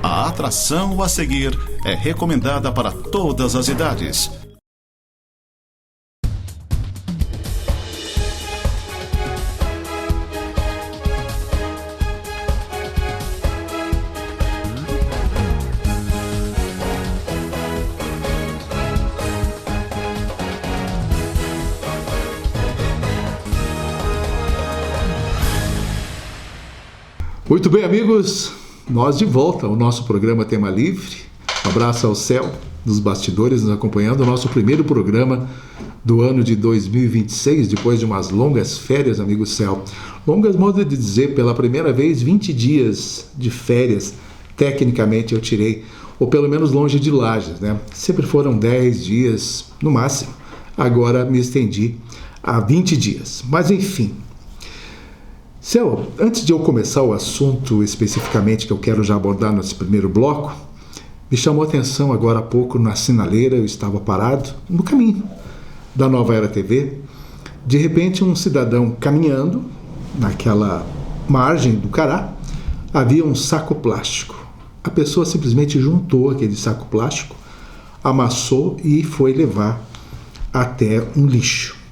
A atração a seguir é recomendada para todas as idades. Muito bem, amigos, nós de volta ao nosso programa Tema Livre. Um abraço ao céu dos bastidores nos acompanhando, o nosso primeiro programa do ano de 2026, depois de umas longas férias, amigo céu. Longas, modo de dizer, pela primeira vez, 20 dias de férias, tecnicamente eu tirei, ou pelo menos longe de Lages, né? Sempre foram 10 dias no máximo, agora me estendi a 20 dias, mas enfim. Céu, antes de eu começar o assunto especificamente que eu quero já abordar nesse primeiro bloco, me chamou a atenção agora há pouco na sinaleira, eu estava parado no caminho da Nova Era TV, de repente um cidadão caminhando naquela margem do Cará, havia um saco plástico. A pessoa simplesmente juntou aquele saco plástico, amassou e foi levar até um lixo.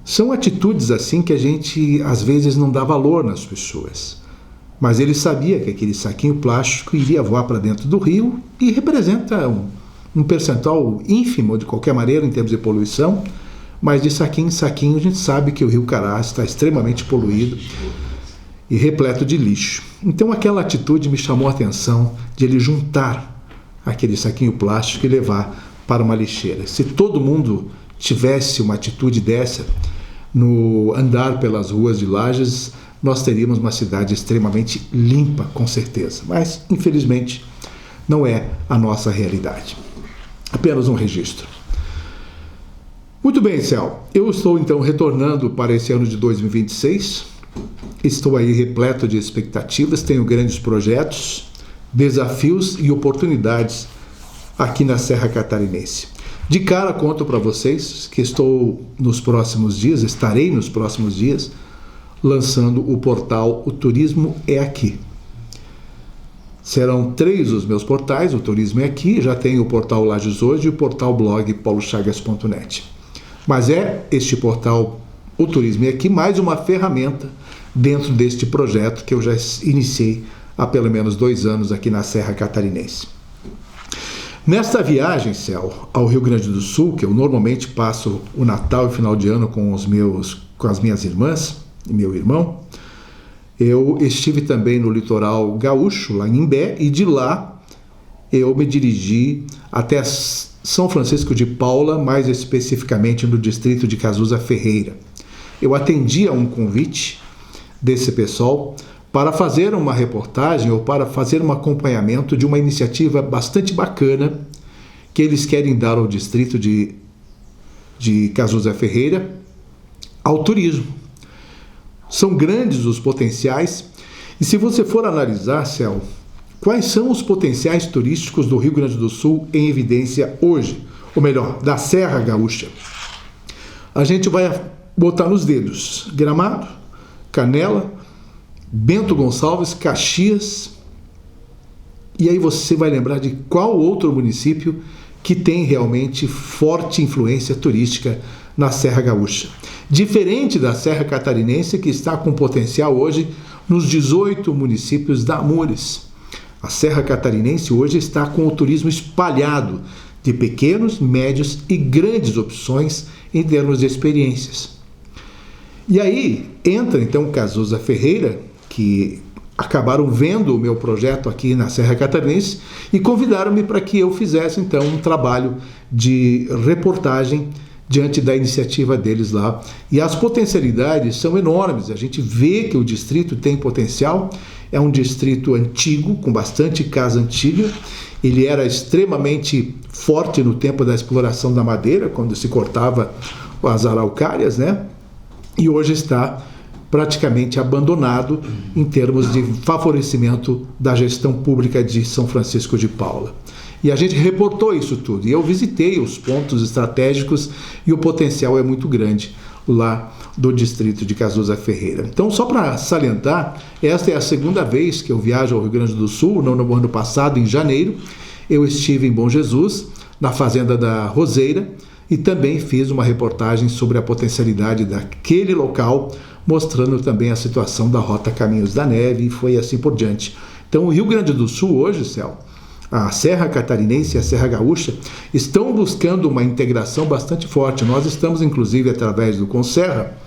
São atitudes assim que a gente às vezes não dá valor nas pessoas. Mas ele sabia que aquele saquinho plástico iria voar para dentro do rio e representa um percentual ínfimo de qualquer maneira em termos de poluição, mas de saquinho em saquinho a gente sabe que o rio Cará está extremamente poluído e repleto de lixo. Então aquela atitude me chamou a atenção de ele juntar aquele saquinho plástico e levar para uma lixeira. Se todo mundo tivesse uma atitude dessa, no andar pelas ruas de Lages, nós teríamos uma cidade extremamente limpa, com certeza. Mas, infelizmente, não é a nossa realidade. Apenas um registro. Muito bem, Céu. Eu estou, então, retornando para esse ano de 2026. Estou aí repleto de expectativas, tenho grandes projetos, desafios e oportunidades aqui na Serra Catarinense. De cara, conto para vocês que estarei nos próximos dias, lançando o portal O Turismo é Aqui. Serão 3 os meus portais, o Turismo é Aqui, já tenho o portal Lages Hoje e o portal blog paulochagas.net. Mas é este portal O Turismo é Aqui mais uma ferramenta dentro deste projeto que eu já iniciei há pelo menos 2 anos aqui na Serra Catarinense. Nesta viagem, Céu, ao Rio Grande do Sul, que eu normalmente passo o Natal e o final de ano com as minhas irmãs e meu irmão, eu estive também no litoral gaúcho, lá em Imbé, e de lá eu me dirigi até São Francisco de Paula, mais especificamente no distrito de Cazuza Ferreira. Eu atendi a um convite desse pessoal para fazer uma reportagem ou para fazer um acompanhamento de uma iniciativa bastante bacana que eles querem dar ao distrito de Cazuza Ferreira, ao turismo. São grandes os potenciais e se você for analisar, Céu, quais são os potenciais turísticos do Rio Grande do Sul em evidência hoje, ou melhor, da Serra Gaúcha, a gente vai botar nos dedos Gramado, Canela, Bento Gonçalves, Caxias, e aí você vai lembrar de qual outro município que tem realmente forte influência turística na Serra Gaúcha. Diferente da Serra Catarinense, que está com potencial hoje nos 18 municípios da Amures. A Serra Catarinense hoje está com o turismo espalhado de pequenos, médios e grandes opções em termos de experiências. E aí entra então Cazuza Ferreira, que acabaram vendo o meu projeto aqui na Serra Catarinense e convidaram-me para que eu fizesse então um trabalho de reportagem diante da iniciativa deles lá. E as potencialidades são enormes, a gente vê que o distrito tem potencial, é um distrito antigo, com bastante casa antiga, ele era extremamente forte no tempo da exploração da madeira, quando se cortava as araucárias, né? E hoje está praticamente abandonado em termos de favorecimento da gestão pública de São Francisco de Paula. E a gente reportou isso tudo, e eu visitei os pontos estratégicos e o potencial é muito grande. lá do distrito de Cazuza Ferreira. Então, só para salientar, esta é a segunda vez que eu viajo ao Rio Grande do Sul. No ano passado, em janeiro, eu estive em Bom Jesus, na fazenda da Roseira, e também fiz uma reportagem sobre a potencialidade daquele local, mostrando também a situação da Rota Caminhos da Neve, e foi assim por diante. Então, o Rio Grande do Sul hoje, Céu, a Serra Catarinense e a Serra Gaúcha estão buscando uma integração bastante forte. Nós estamos, inclusive, através do Conserra,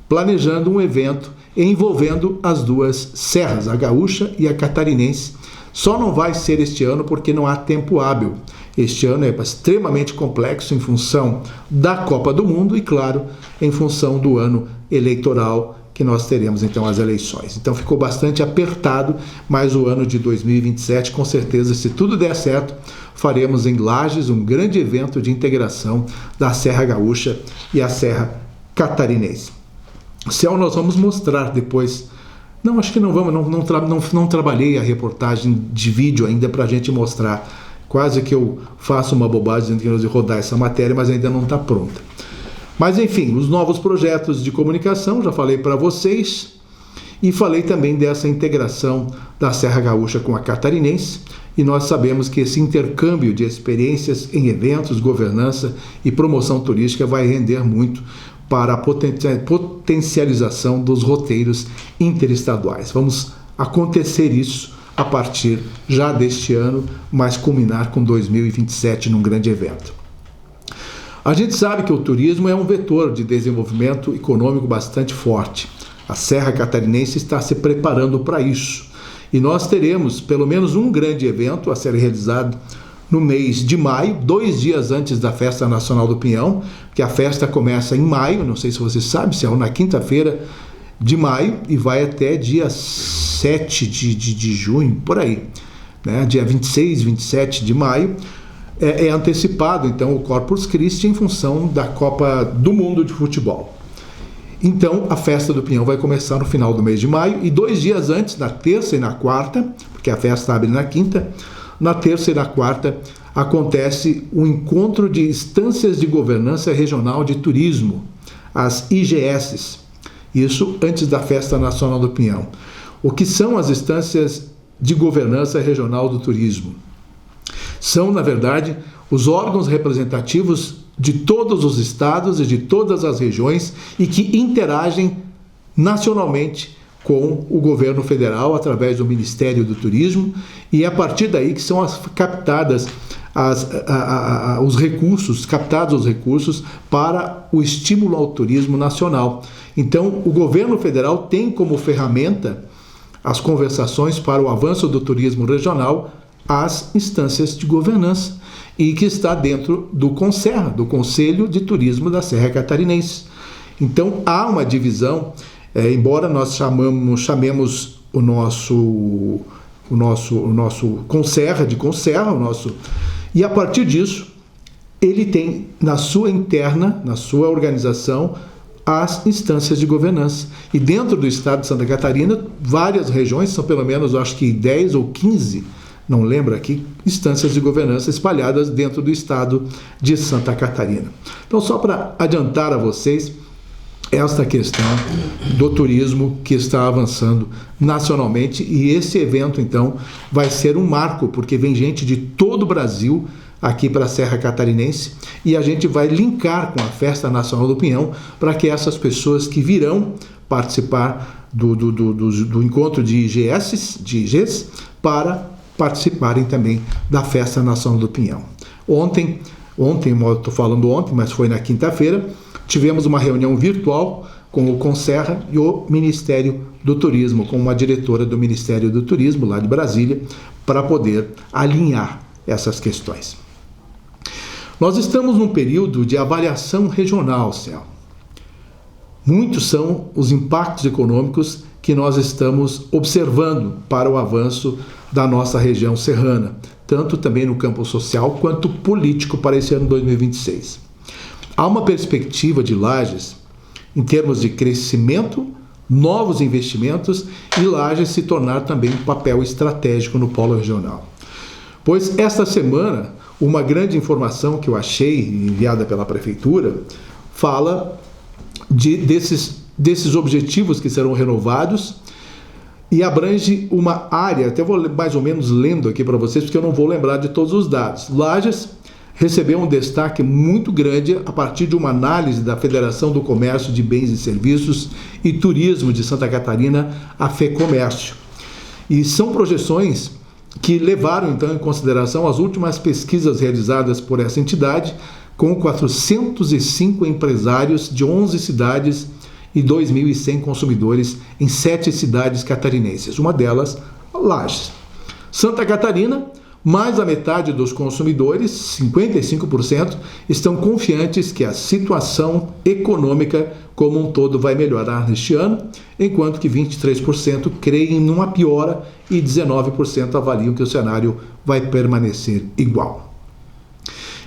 planejando um evento envolvendo as duas serras, a Gaúcha e a Catarinense. Só não vai ser este ano porque não há tempo hábil. Este ano é extremamente complexo em função da Copa do Mundo e, claro, em função do ano eleitoral que nós teremos, então, as eleições. Então, ficou bastante apertado, mas o ano de 2027, com certeza, se tudo der certo, faremos em Lages um grande evento de integração da Serra Gaúcha e a Serra Catarinense. Céu, nós vamos mostrar depois. Não, acho que não vamos, não trabalhei a reportagem de vídeo ainda para a gente mostrar. Quase que eu faço uma bobagem dizendo que nós vamos rodar essa matéria, mas ainda não está pronta. Mas enfim, os novos projetos de comunicação, já falei para vocês, e falei também dessa integração da Serra Gaúcha com a Catarinense, e nós sabemos que esse intercâmbio de experiências em eventos, governança e promoção turística vai render muito para a potencialização dos roteiros interestaduais. Vamos acontecer isso a partir já deste ano, mas culminar com 2027 num grande evento. A gente sabe que o turismo é um vetor de desenvolvimento econômico bastante forte. A Serra Catarinense está se preparando para isso. E nós teremos pelo menos um grande evento a ser realizado no mês de maio, 2 dias antes da Festa Nacional do Pinhão, que a festa começa em maio, não sei se você sabe, se é na quinta-feira de maio e vai até dia 7 de junho, por aí, né? Dia 26, 27 de maio. É antecipado, então, o Corpus Christi em função da Copa do Mundo de Futebol. Então, a Festa do Pinhão vai começar no final do mês de maio e 2 dias antes, na terça e na quarta, porque a festa abre na quinta, na terça e na quarta acontece o encontro de instâncias de governança regional de turismo, as IGSs. Isso antes da Festa Nacional do Pinhão. O que são as instâncias de governança regional do turismo? São, na verdade, os órgãos representativos de todos os estados e de todas as regiões e que interagem nacionalmente com o governo federal através do Ministério do Turismo, e é a partir daí que são captados os recursos para o estímulo ao turismo nacional. Então, o governo federal tem como ferramenta as conversações para o avanço do turismo regional, as instâncias de governança, e que está dentro do Conserra, do Conselho de Turismo da Serra Catarinense. Então, há uma divisão, embora nós chamemos o nosso Conserra de Conserra, e a partir disso, ele tem na sua interna, na sua organização, as instâncias de governança. E dentro do estado de Santa Catarina, várias regiões, são pelo menos, acho que 10 ou 15, não lembro aqui, instâncias de governança espalhadas dentro do estado de Santa Catarina. Então, só para adiantar a vocês, esta questão do turismo que está avançando nacionalmente, e esse evento, então, vai ser um marco, porque vem gente de todo o Brasil aqui para a Serra Catarinense, e a gente vai linkar com a Festa Nacional do Pinhão para que essas pessoas que virão participar do encontro de IGs, para participarem também da Festa Nacional do Pinhão. Ontem, eu estou falando ontem, mas foi na quinta-feira, tivemos uma reunião virtual com o Conserra e o Ministério do Turismo, com uma diretora do Ministério do Turismo, lá de Brasília, para poder alinhar essas questões. Nós estamos num período de avaliação regional, Céu. Muitos são os impactos econômicos que nós estamos observando para o avanço da nossa região serrana, tanto também no campo social quanto político para esse ano 2026. Há uma perspectiva de Lages em termos de crescimento, novos investimentos e Lages se tornar também um papel estratégico no polo regional. Pois esta semana, uma grande informação que eu achei enviada pela Prefeitura fala desses objetivos que serão renovados, e abrange uma área, até vou mais ou menos lendo aqui para vocês, porque eu não vou lembrar de todos os dados. Lages recebeu um destaque muito grande a partir de uma análise da Federação do Comércio de Bens e Serviços e Turismo de Santa Catarina, a FEComércio. E são projeções que levaram, então, em consideração as últimas pesquisas realizadas por essa entidade, com 405 empresários de 11 cidades e 2.100 consumidores em 7 cidades catarinenses, uma delas, Lages. Santa Catarina, mais da metade dos consumidores, 55%, estão confiantes que a situação econômica como um todo vai melhorar neste ano, enquanto que 23% creem numa piora e 19% avaliam que o cenário vai permanecer igual.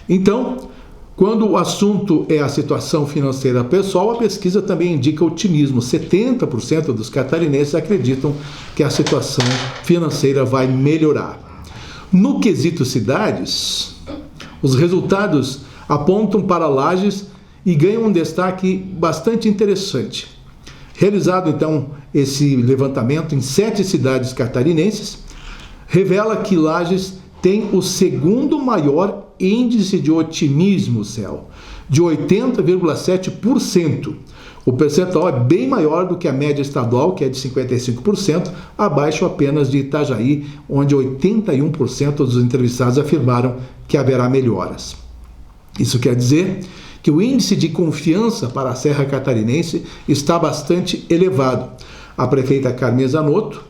Então, quando o assunto é a situação financeira pessoal, a pesquisa também indica otimismo. 70% dos catarinenses acreditam que a situação financeira vai melhorar. No quesito cidades, os resultados apontam para Lages e ganham um destaque bastante interessante. Realizado, então, esse levantamento em 7 cidades catarinenses, revela que Lages tem o segundo maior índice de otimismo, Céu, de 80,7%. O percentual é bem maior do que a média estadual, que é de 55%, abaixo apenas de Itajaí, onde 81% dos entrevistados afirmaram que haverá melhoras. Isso quer dizer que o índice de confiança para a Serra Catarinense está bastante elevado. A prefeita Carmen Zanotto,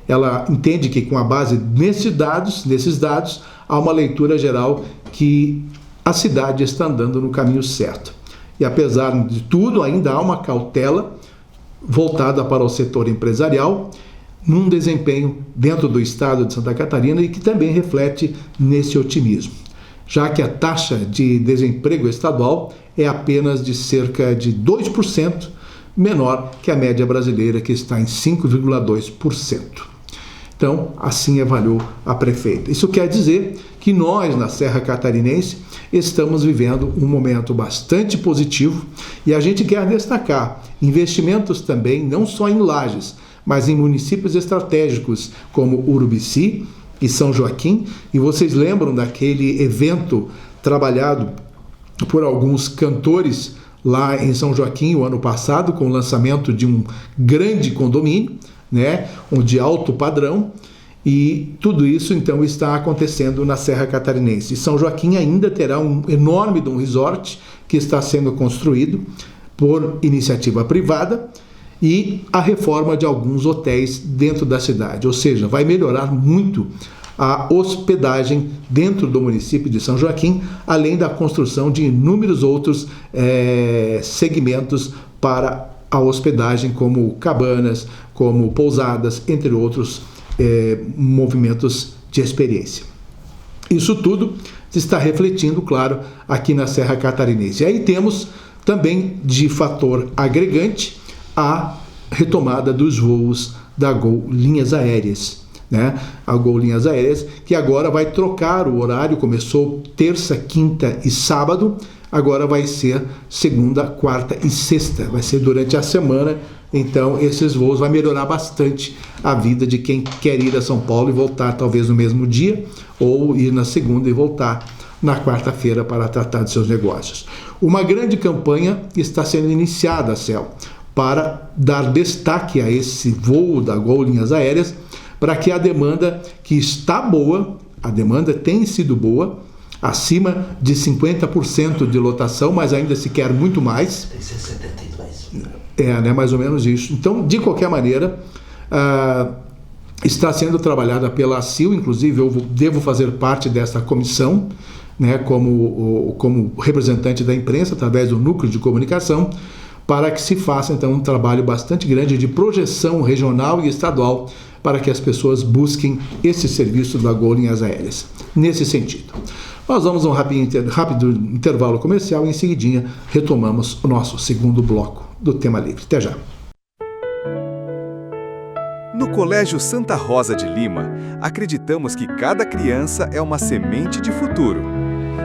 ela entende que com a base nesses dados, há uma leitura geral que a cidade está andando no caminho certo. E apesar de tudo, ainda há uma cautela voltada para o setor empresarial, num desempenho dentro do estado de Santa Catarina e que também reflete nesse otimismo, já que a taxa de desemprego estadual é apenas de cerca de 2% menor que a média brasileira, que está em 5,2%. Então, assim avaliou a prefeita. Isso quer dizer que nós, na Serra Catarinense, estamos vivendo um momento bastante positivo e a gente quer destacar investimentos também, não só em Lages, mas em municípios estratégicos como Urubici e São Joaquim. E vocês lembram daquele evento trabalhado por alguns cantores lá em São Joaquim o ano passado, com o lançamento de um grande condomínio, né, de alto padrão, e tudo isso então está acontecendo na Serra Catarinense. E São Joaquim ainda terá um enorme resort que está sendo construído por iniciativa privada e a reforma de alguns hotéis dentro da cidade, ou seja, vai melhorar muito a hospedagem dentro do município de São Joaquim, além da construção de inúmeros outros segmentos para a hospedagem, como cabanas, como pousadas, entre outros movimentos de experiência. Isso tudo está refletindo, claro, aqui na Serra Catarinense. E aí temos também, de fator agregante, a retomada dos voos da Gol Linhas Aéreas, né? A Gol Linhas Aéreas, que agora vai trocar o horário, começou terça, quinta e sábado, agora vai ser segunda, quarta e sexta, vai ser durante a semana. Então esses voos vão melhorar bastante a vida de quem quer ir a São Paulo e voltar talvez no mesmo dia, ou ir na segunda e voltar na quarta-feira para tratar de seus negócios. Uma grande campanha está sendo iniciada, Céu, para dar destaque a esse voo da Gol Linhas Aéreas, para que a demanda, que está boa, a demanda tem sido boa, acima de 50% de lotação, mas ainda se quer muito mais. Tem que ser 72. Né, mais ou menos isso. Então, de qualquer maneira, está sendo trabalhada pela ACIL, inclusive eu devo fazer parte dessa comissão, né, como representante da imprensa, através do núcleo de comunicação, para que se faça então um trabalho bastante grande de projeção regional e estadual para que as pessoas busquem esse serviço da Gol Linhas Aéreas, nesse sentido. Nós vamos a um rápido intervalo comercial e em seguidinha retomamos o nosso segundo bloco do Tema Livre. Até já. No Colégio Santa Rosa de Lima, acreditamos que cada criança é uma semente de futuro.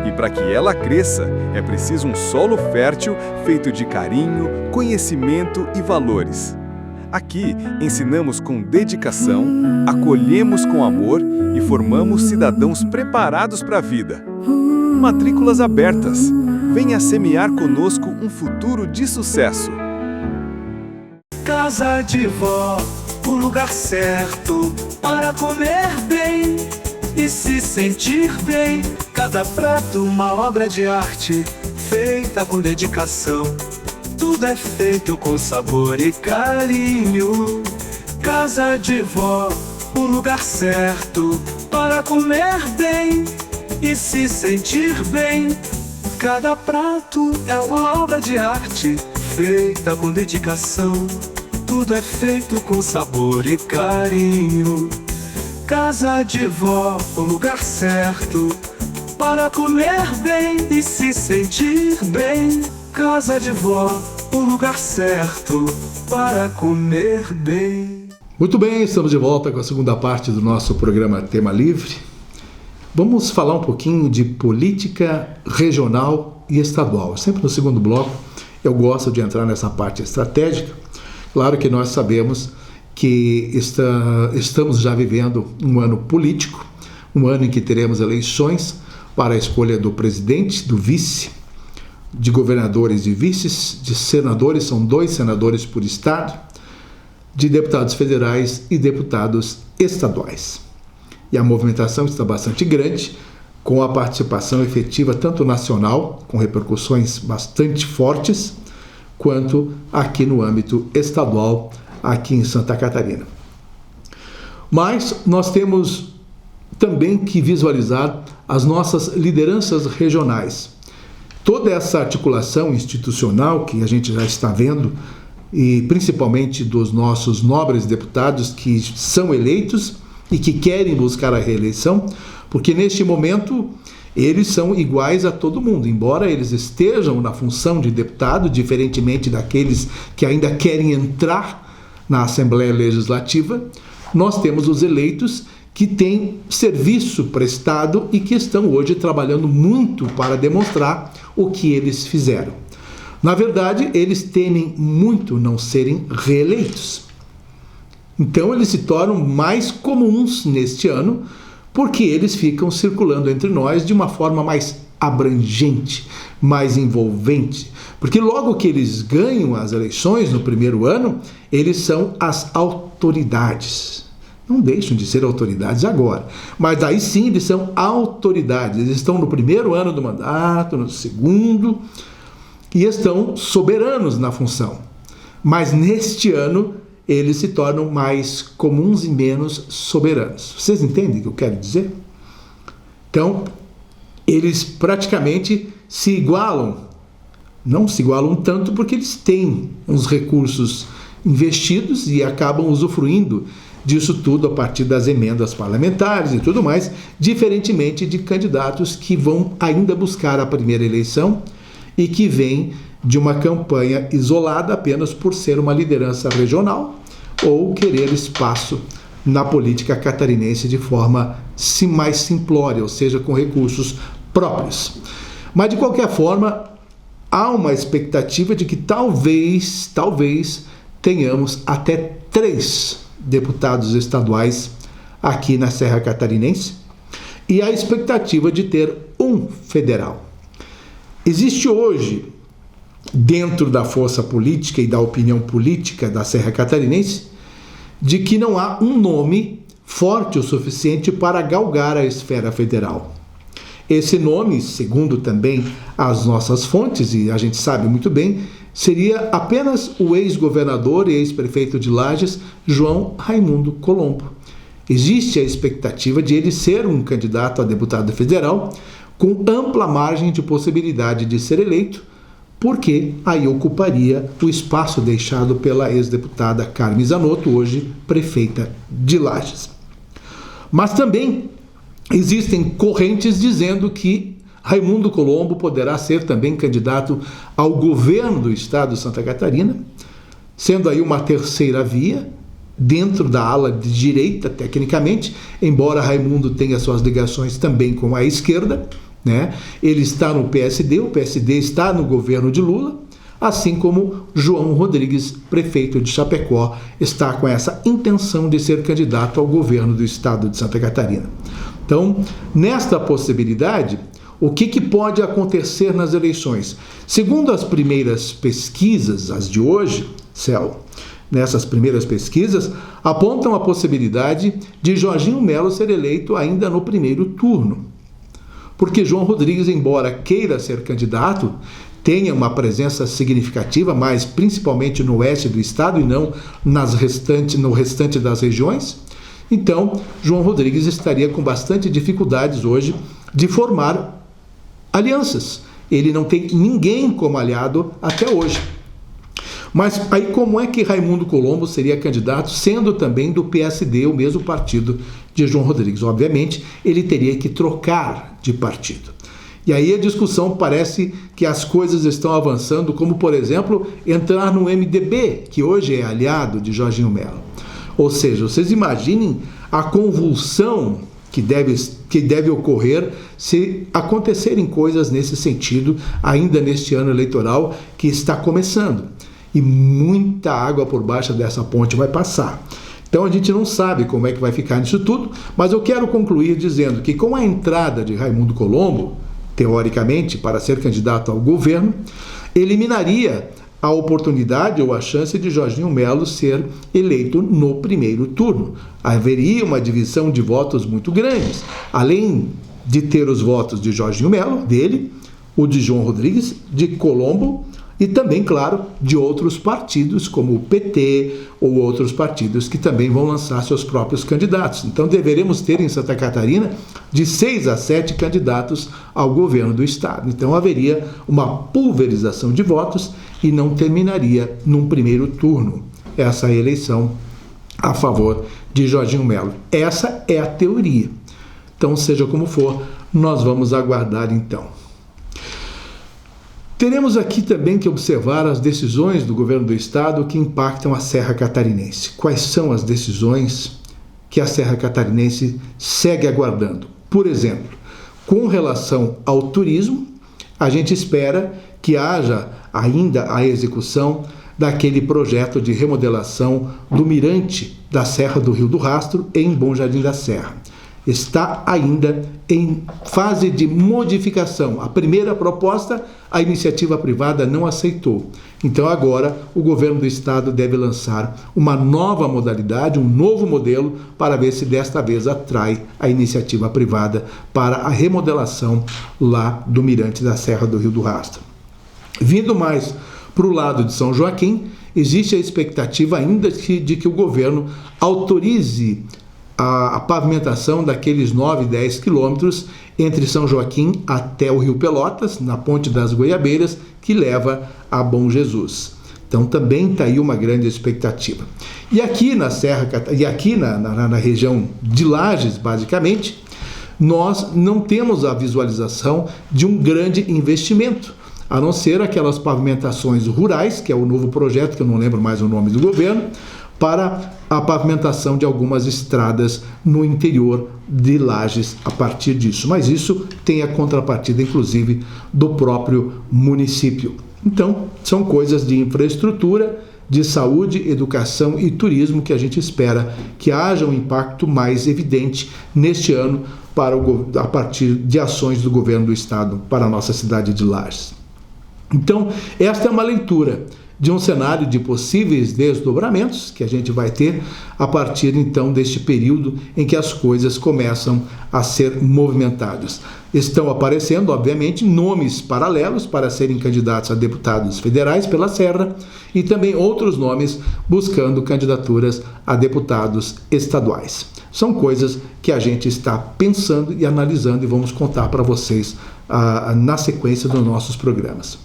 E para que ela cresça, é preciso um solo fértil feito de carinho, conhecimento e valores. Aqui ensinamos com dedicação, acolhemos com amor e formamos cidadãos preparados para a vida. Matrículas abertas. Venha semear conosco um futuro de sucesso. Casa de Vó, o lugar certo para comer bem e se sentir bem. Cada prato uma obra de arte, feita com dedicação. Tudo é feito com sabor e carinho. Casa de Vó, o lugar certo para comer bem e se sentir bem. Cada prato é uma obra de arte, feita com dedicação. Tudo é feito com sabor e carinho. Casa de Vó, o lugar certo para comer bem e se sentir bem. Casa de Vó, o lugar certo para comer bem. Muito bem, estamos de volta com a segunda parte do nosso programa Tema Livre. Vamos falar um pouquinho de política regional e estadual. Sempre no segundo bloco eu gosto de entrar nessa parte estratégica. Claro que nós sabemos que estamos já vivendo um ano político, um ano em que teremos eleições para a escolha do presidente, do vice, de governadores e vices, de senadores, são 2 senadores por estado, de deputados federais e deputados estaduais. E a movimentação está bastante grande, com a participação efetiva tanto nacional, com repercussões bastante fortes, quanto aqui no âmbito estadual, aqui em Santa Catarina. Mas nós temos também que visualizar as nossas lideranças regionais. Toda essa articulação institucional que a gente já está vendo, e principalmente dos nossos nobres deputados que são eleitos e que querem buscar a reeleição, porque neste momento eles são iguais a todo mundo, embora eles estejam na função de deputado, diferentemente daqueles que ainda querem entrar na Assembleia Legislativa. Nós temos os eleitos que têm serviço prestado e que estão hoje trabalhando muito para demonstrar o que eles fizeram. Na verdade, eles temem muito não serem reeleitos. Então, eles se tornam mais comuns neste ano, porque eles ficam circulando entre nós de uma forma mais abrangente, mais envolvente. Porque logo que eles ganham as eleições no primeiro ano, eles são as autoridades. Não deixam de ser autoridades agora, mas aí sim eles são autoridades. Eles estão no primeiro ano do mandato, no segundo, e estão soberanos na função. Mas neste ano, eles se tornam mais comuns e menos soberanos. Vocês entendem o que eu quero dizer? Então, eles praticamente se igualam. Não se igualam tanto porque eles têm uns recursos investidos e acabam usufruindo disso tudo a partir das emendas parlamentares e tudo mais, diferentemente de candidatos que vão ainda buscar a primeira eleição e que vêm de uma campanha isolada apenas por ser uma liderança regional ou querer espaço na política catarinense de forma mais simplória, ou seja, com recursos próprios. Mas, de qualquer forma, há uma expectativa de que talvez tenhamos até 3 deputados estaduais aqui na Serra Catarinense e a expectativa de ter um federal. Existe hoje, dentro da força política e da opinião política da Serra Catarinense, de que não há um nome forte o suficiente para galgar a esfera federal. Esse nome, segundo também as nossas fontes, e a gente sabe muito bem, seria apenas o ex-governador e ex-prefeito de Lages, João Raimundo Colombo. Existe a expectativa de ele ser um candidato a deputado federal com ampla margem de possibilidade de ser eleito, porque aí ocuparia o espaço deixado pela ex-deputada Carmen Zanotto, hoje prefeita de Lages. Mas também existem correntes dizendo que Raimundo Colombo poderá ser também candidato ao governo do estado de Santa Catarina, sendo aí uma terceira via, dentro da ala de direita, tecnicamente, embora Raimundo tenha suas ligações também com a esquerda, né? Ele está no PSD, o PSD está no governo de Lula, assim como João Rodrigues, prefeito de Chapecó, está com essa intenção de ser candidato ao governo do estado de Santa Catarina. Então, nesta possibilidade, o que pode acontecer nas eleições? Segundo as primeiras pesquisas, as de hoje, Céu, nessas primeiras pesquisas, apontam a possibilidade de Jorginho Melo ser eleito ainda no primeiro turno. Porque João Rodrigues, embora queira ser candidato, tenha uma presença significativa, mas principalmente no oeste do estado e não no restante das regiões. Então, João Rodrigues estaria com bastante dificuldades hoje de formar alianças. Ele não tem ninguém como aliado até hoje. Mas aí como é que Raimundo Colombo seria candidato, sendo também do PSD, o mesmo partido de João Rodrigues? Obviamente, ele teria que trocar de partido. E aí a discussão parece que as coisas estão avançando, como, por exemplo, entrar no MDB, que hoje é aliado de Jorginho Melo. Ou seja, vocês imaginem a convulsão que deve ocorrer se acontecerem coisas nesse sentido, ainda neste ano eleitoral que está começando. E muita água por baixo dessa ponte vai passar. Então a gente não sabe como é que vai ficar nisso tudo, mas eu quero concluir dizendo que com a entrada de Raimundo Colombo, teoricamente, para ser candidato ao governo, eliminaria a oportunidade ou a chance de Jorginho Melo ser eleito no primeiro turno. Haveria uma divisão de votos muito grande. Além de ter os votos de Jorginho Melo, dele, o de João Rodrigues, de Colombo, e também, claro, de outros partidos, como o PT ou outros partidos que também vão lançar seus próprios candidatos. Então, deveremos ter em Santa Catarina de 6 a 7 candidatos ao governo do estado. Então, haveria uma pulverização de votos e não terminaria num primeiro turno essa eleição a favor de Jorginho Melo. Essa é a teoria. Então, seja como for, nós vamos aguardar então. Teremos aqui também que observar as decisões do governo do estado que impactam a Serra Catarinense. Quais são as decisões que a Serra Catarinense segue aguardando? Por exemplo, com relação ao turismo, a gente espera que haja ainda a execução daquele projeto de remodelação do mirante da Serra do Rio do Rastro em Bom Jardim da Serra. Está ainda em fase de modificação. A primeira proposta, a iniciativa privada não aceitou. Então agora o governo do estado deve lançar uma nova modalidade, um novo modelo, para ver se desta vez atrai a iniciativa privada para a remodelação lá do mirante da Serra do Rio do Rastro. Vindo mais para o lado de São Joaquim, existe a expectativa ainda de que o governo autorize a pavimentação daqueles 9, 10 quilômetros entre São Joaquim até o Rio Pelotas, na Ponte das Goiabeiras, que leva a Bom Jesus. Então também está aí uma grande expectativa. E aqui na Serra, e aqui na região de Lages, basicamente, nós não temos a visualização de um grande investimento, a não ser aquelas pavimentações rurais, que é o novo projeto, que eu não lembro mais o nome do governo, para a pavimentação de algumas estradas no interior de Lages a partir disso. Mas isso tem a contrapartida, inclusive, do próprio município. Então, são coisas de infraestrutura, de saúde, educação e turismo que a gente espera que haja um impacto mais evidente neste ano a partir de ações do governo do estado para a nossa cidade de Lages. Então, esta é uma leitura de um cenário de possíveis desdobramentos que a gente vai ter a partir então deste período em que as coisas começam a ser movimentadas. Estão aparecendo, obviamente, nomes paralelos para serem candidatos a deputados federais pela Serra e também outros nomes buscando candidaturas a deputados estaduais. São coisas que a gente está pensando e analisando e vamos contar para vocês na sequência dos nossos programas.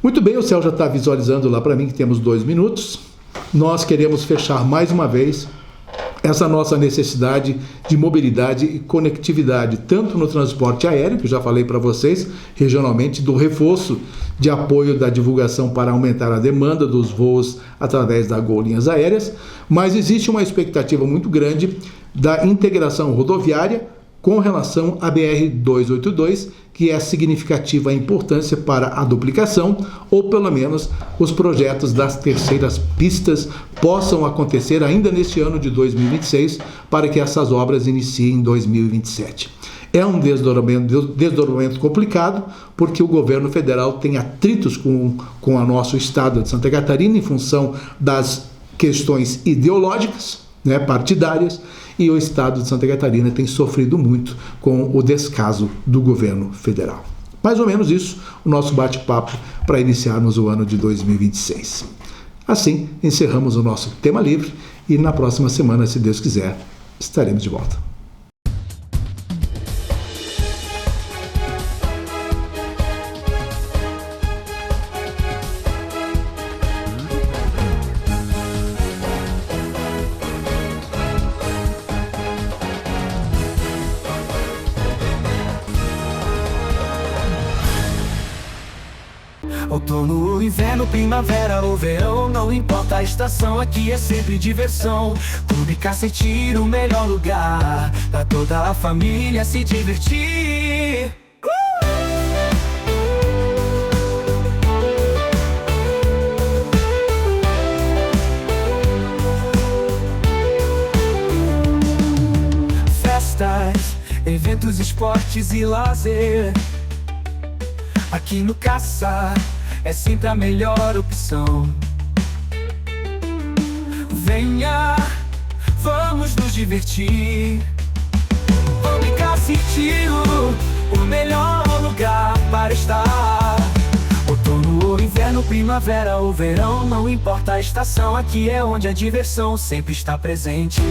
Muito bem, o Céu já está visualizando lá para mim que temos 2 minutos. Nós queremos fechar mais uma vez essa nossa necessidade de mobilidade e conectividade, tanto no transporte aéreo, que eu já falei para vocês, regionalmente, do reforço de apoio da divulgação para aumentar a demanda dos voos através da Gol Linhas Aéreas, mas existe uma expectativa muito grande da integração rodoviária com relação à BR-282, que é significativa a importância para a duplicação, ou pelo menos os projetos das terceiras pistas possam acontecer ainda neste ano de 2026, para que essas obras iniciem em 2027. É um desdobramento complicado, porque o governo federal tem atritos com o nosso estado de Santa Catarina em função das questões ideológicas, partidárias, e o estado de Santa Catarina tem sofrido muito com o descaso do governo federal. Mais ou menos isso, o nosso bate-papo para iniciarmos o ano de 2026. Assim, encerramos o nosso tema livre e na próxima semana, se Deus quiser, estaremos de volta. Outono, inverno, primavera ou verão, não importa a estação, aqui é sempre diversão. Clube Cacete, o melhor lugar pra toda a família se divertir. Festas, eventos, esportes e lazer. Aqui no Caça é sempre a melhor opção. Venha, vamos nos divertir. Clube Cacete, o melhor lugar para estar. Outono ou inverno, primavera ou verão, não importa a estação, aqui é onde a diversão sempre está presente.